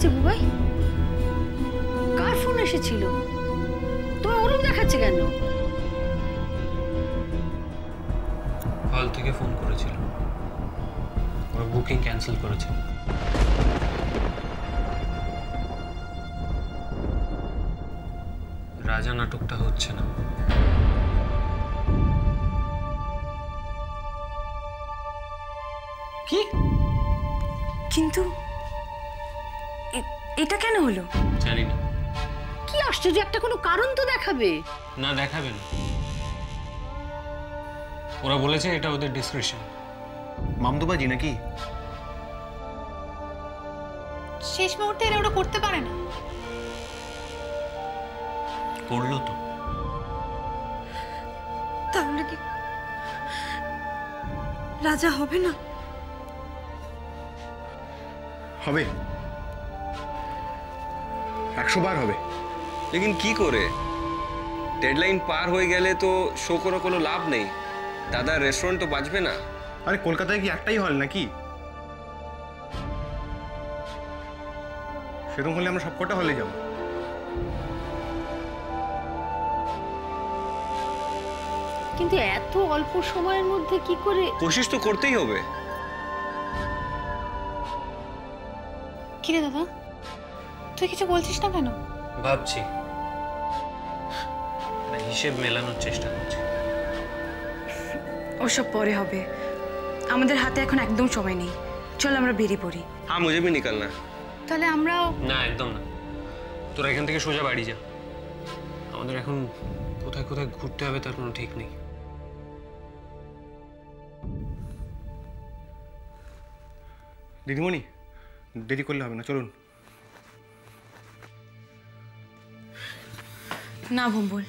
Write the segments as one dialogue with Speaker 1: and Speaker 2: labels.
Speaker 1: হয়েছে বুবাই? কার ফোন এসেছিল? তোমার ওরম দেখাচ্ছে কেন?
Speaker 2: হল থেকে ফোন করেছিল, ওরা বুকিং ক্যান্সেল করেছিল। রাজা নাটকটা হচ্ছে না।
Speaker 1: কি?
Speaker 3: কিন্তু এটা কেন হলো?
Speaker 2: জানি না।
Speaker 1: কি আশ্চর্য, একটা কোনো কারণ তো দেখাবে।
Speaker 2: না, দেখাবে না। ওরা বলেছে এটা ওদের ডিসক্রিপশন।
Speaker 4: মামদুবাজি নাকি?
Speaker 5: শেষ মুহূর্তে এরা ওটা করতে পারে না।
Speaker 2: করলো তো।
Speaker 3: তাহলে কি রাজা হবে না?
Speaker 4: হবে, 100 বার হবে।
Speaker 6: लेकिन কি করে? ডেডলাইন পার হয়ে গেলে তো শো করে কোনো লাভ নেই। দাদা রেস্টুরেন্ট তো বাঁচবে না।
Speaker 4: আরে কলকাতায় কি একটাই হল নাকি? সেরকম হলে আমরা সবকটা হলে যাব।
Speaker 1: কিন্তু এত অল্প সময়ের মধ্যে কি করে?
Speaker 6: কোশিশ তো করতেই হবে।
Speaker 5: কি রে দাদা, তুই কিছু বলছিস না কেন?
Speaker 2: ভাবছি, হিসেব মেলানোর চেষ্টা করছি।
Speaker 3: ওসব পরে হবে, আমাদের হাতে এখন একদম সময় নেই। চল আমরা বেরিয়ে পড়ি।
Speaker 6: হ্যাঁ, মুঝে भी निकलना।
Speaker 5: তাহলে আমরাও।
Speaker 2: না, একদম না। তোরা এখান থেকে সোজা বাড়ি যা। আমাদের এখন কোথায় কোথায় ঘুরতে হবে তার কোনো ঠিক নেই।
Speaker 4: দিদিমণি, দেরি করলে হবে না, চলুন।
Speaker 3: না ভম্বল,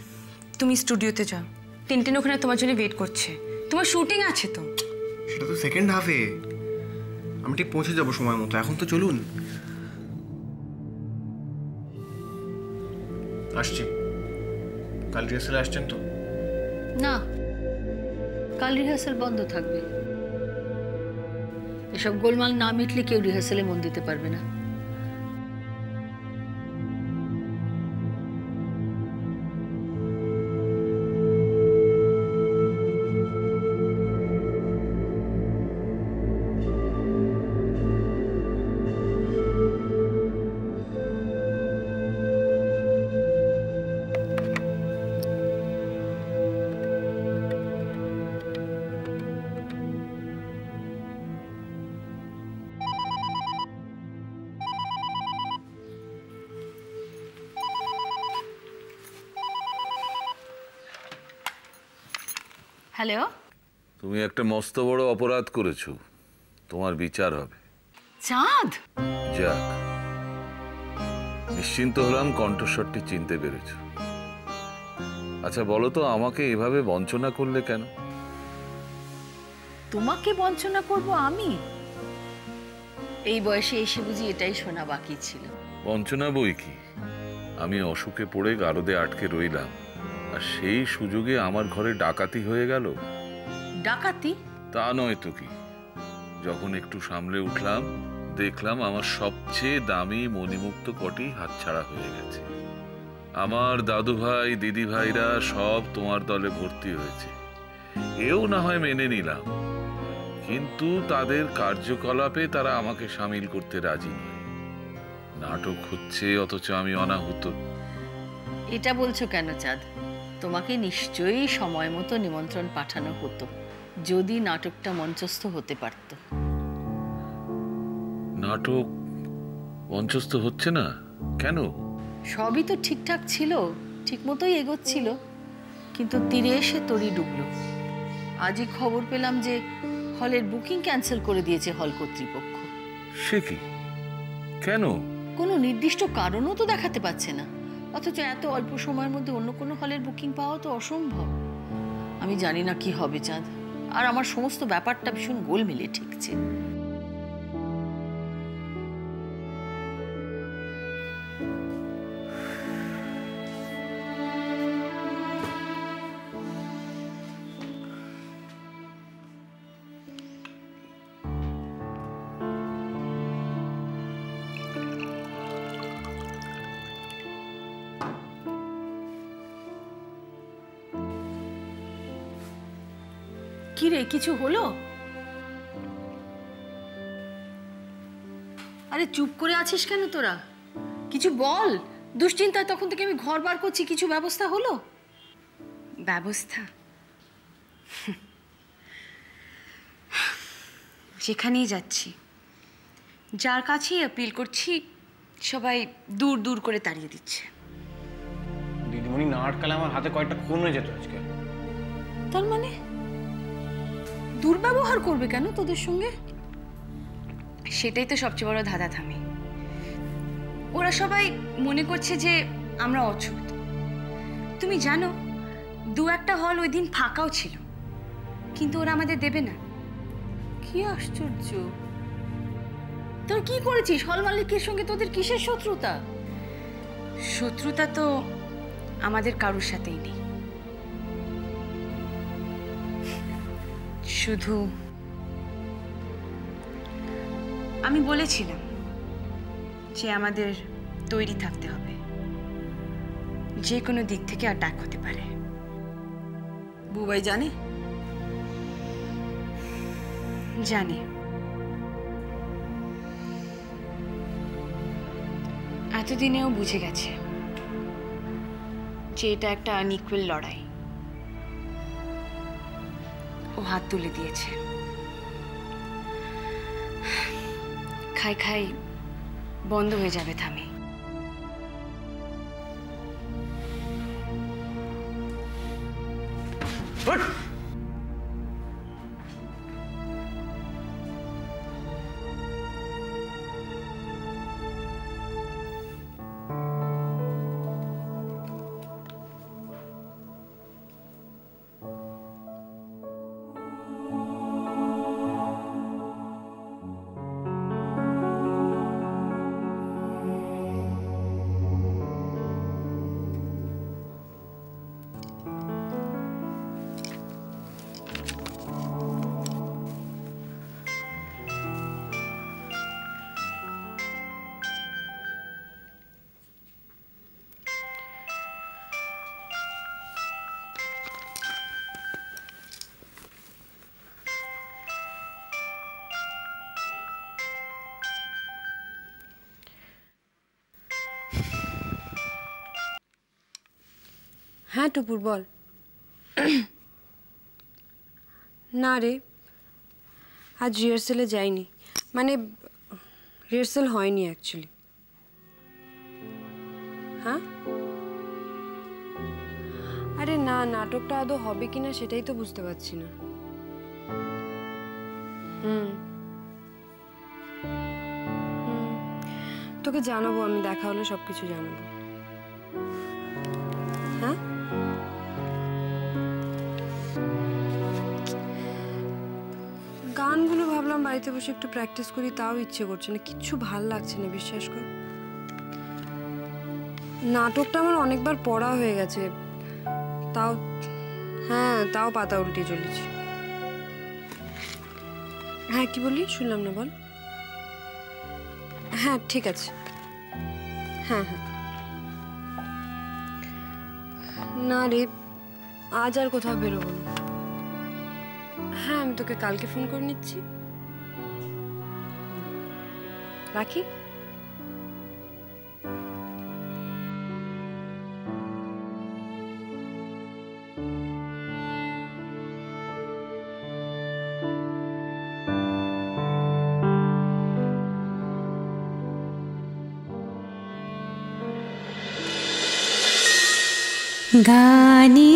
Speaker 3: তুমি স্টুডিওতে যাও। টিনটিন ওখানে তোমার জন্য ওয়েট করছে। তোমার শুটিং আছে তো।
Speaker 4: সেটা তো সেকেন্ড হাফে, আমি ঠিক পৌঁছে যাবো সময় মতো। এখন তো চলুন। আসছি। কাল রিহার্সালে আসছেন তো?
Speaker 1: না, কাল রিহার্সাল বন্ধ থাকবে। এসব গোলমাল না মিটলে কেউ রিহার্সালে মন দিতে পারবে না। হ্যালো,
Speaker 7: তুমি একটা মস্ত বড় অপরাধ করেছো, তোমার বিচার হবে।
Speaker 1: চাঁদ।
Speaker 7: যাক, নিশ্চিন্ত হলাম কণ্ঠস্বরটি চিনতে পেরেছো। আচ্ছা বলো তো, আমাকে এভাবে বঞ্চনা করলে কেন?
Speaker 1: তোমাকে বঞ্চনা করব আমি? এই বয়সে এসে বুঝি এটাই শোনা বাকি ছিল।
Speaker 7: বঞ্চনা বই কি, আমি অসুখে পড়ে গারদে আটকে রইলাম, আর সেই সুযোগে আমার ঘরে ডাকাতি হয়ে গেল।
Speaker 1: ডাকাতি?
Speaker 7: তা নয় তো কি। যখন একটু সামলে উঠলাম, দেখলাম আমার সবচেয়ে দামি মণিমুক্ত কটি হাতছাড়া হয়ে গেছে। আমার দাদু ভাই দিদি ভাইরা সব তোমার দলে ভর্তি হয়েছে, এও না হয় মেনে নিলাম, কিন্তু তাদের কার্যকলাপে তারা আমাকে সামিল করতে রাজি নয়। নাটক হচ্ছে অথচ আমি অনাহুত।
Speaker 1: এটা বলছো কেন চাঁদ? তোমাকে নিশ্চয়ই সময় মতো নিমন্ত্রণ পাঠানো হতো, যদি নাটকটা মঞ্চস্থ হতে পারত।
Speaker 7: নাটক মঞ্চস্থ হচ্ছে না কেন?
Speaker 1: সবই তো ঠিকঠাক ছিল, ঠিক মতোই এগোচ্ছিল, কিন্তু তীরে এসে তরি ডুবলো। আজই খবর পেলাম যে হলের বুকিং ক্যান্সেল করে দিয়েছে হল কর্তৃপক্ষ।
Speaker 7: সে কি? কেন?
Speaker 1: কোনো নির্দিষ্ট কারণও তো দেখাতে পারছে না, অথচ এত অল্প সময়ের মধ্যে অন্য কোনো হলের বুকিং পাওয়া তো অসম্ভব। আমি জানি না কি হবে চাঁদ, আর আমার সমস্ত ব্যাপারটা ভীষণ গোলমেলে ঠেকছে। কি রে, কিছু হলো? আরে চুপ করে আছিস কেন তোরা? কিছু বল। দুশ্চিন্তায় তখন থেকে আমি ঘর বার করছি, কিছু ব্যবস্থা হলো?
Speaker 3: ব্যবস্থা? যেখানেই যাচ্ছি, যার কাছেই আপিল করছি, সবাই দূর দূর করে তাড়িয়ে দিচ্ছে।
Speaker 4: দিদিমণি না আটকালে আমার হাতে কয়েকটা খুন হয়ে যেত আজকে।
Speaker 1: তার মানে দুর্ব্যবহার করবে কেন তোদের সঙ্গে?
Speaker 3: সেটাই তো সবচেয়ে বড় ধাঁধাথামি। ওরা সবাই মনে করছে যে আমরা অছুত। তুমি জানো, 2-1টা হল ওই দিন ফাঁকাও ছিল, কিন্তু ওরা আমাদের দেবে না।
Speaker 1: কি আশ্চর্য! তোর কি করেছিস? হল মালিকের সঙ্গে তোদের কিসের শত্রুতা?
Speaker 3: শত্রুতা তো আমাদের কারোর সাথেই নেই, শুধু আমি বলেছিলাম যে আমাদের তৈরি থাকতে হবে, যে কোনো দিক থেকে অ্যাটাক হতে পারে।
Speaker 1: বুবাই জানে?
Speaker 3: জানে। এতদিনেও বুঝে গেছে যে এটা একটা আনইকুয়াল লড়াই। ও হাত তুলে দিয়েছে। খাই খাই বন্ধ হয়ে যাবে থামে।
Speaker 8: হ্যাঁ টুপুর বল। না রে, আজ রিহার্সেলে যাইনি, মানে রিহার্সেল হয়নি অ্যাকচুয়ালি। হ্যাঁ, আরে না, নাটকটা আদৌ হবে কিনা সেটাই তো বুঝতে পারছি না। তোকে জানাবো, আমি দেখা হলে সবকিছু জানাবো। হ্যাঁ, গানগুলো ভাবলাম বাড়িতে বসে একটু প্র্যাকটিস করি, তাও ইচ্ছে করছে না, কিচ্ছু ভাল লাগছে না, বিশ্বাস কর। নাটকটা আমার অনেকবার পড়া হয়ে গেছে, তাও হ্যাঁ, তাও পাতা উল্টে চলেছি। হ্যাঁ, কি বলি শুনলাম না, বল। হ্যাঁ ঠিক আছে, হ্যাঁ হ্যাঁ। না রে, আজ আর কোথাও বেরোবো না। হ্যাঁ, আমি তোকে কালকে ফোন করে নিচ্ছি, রাখি।
Speaker 9: গানে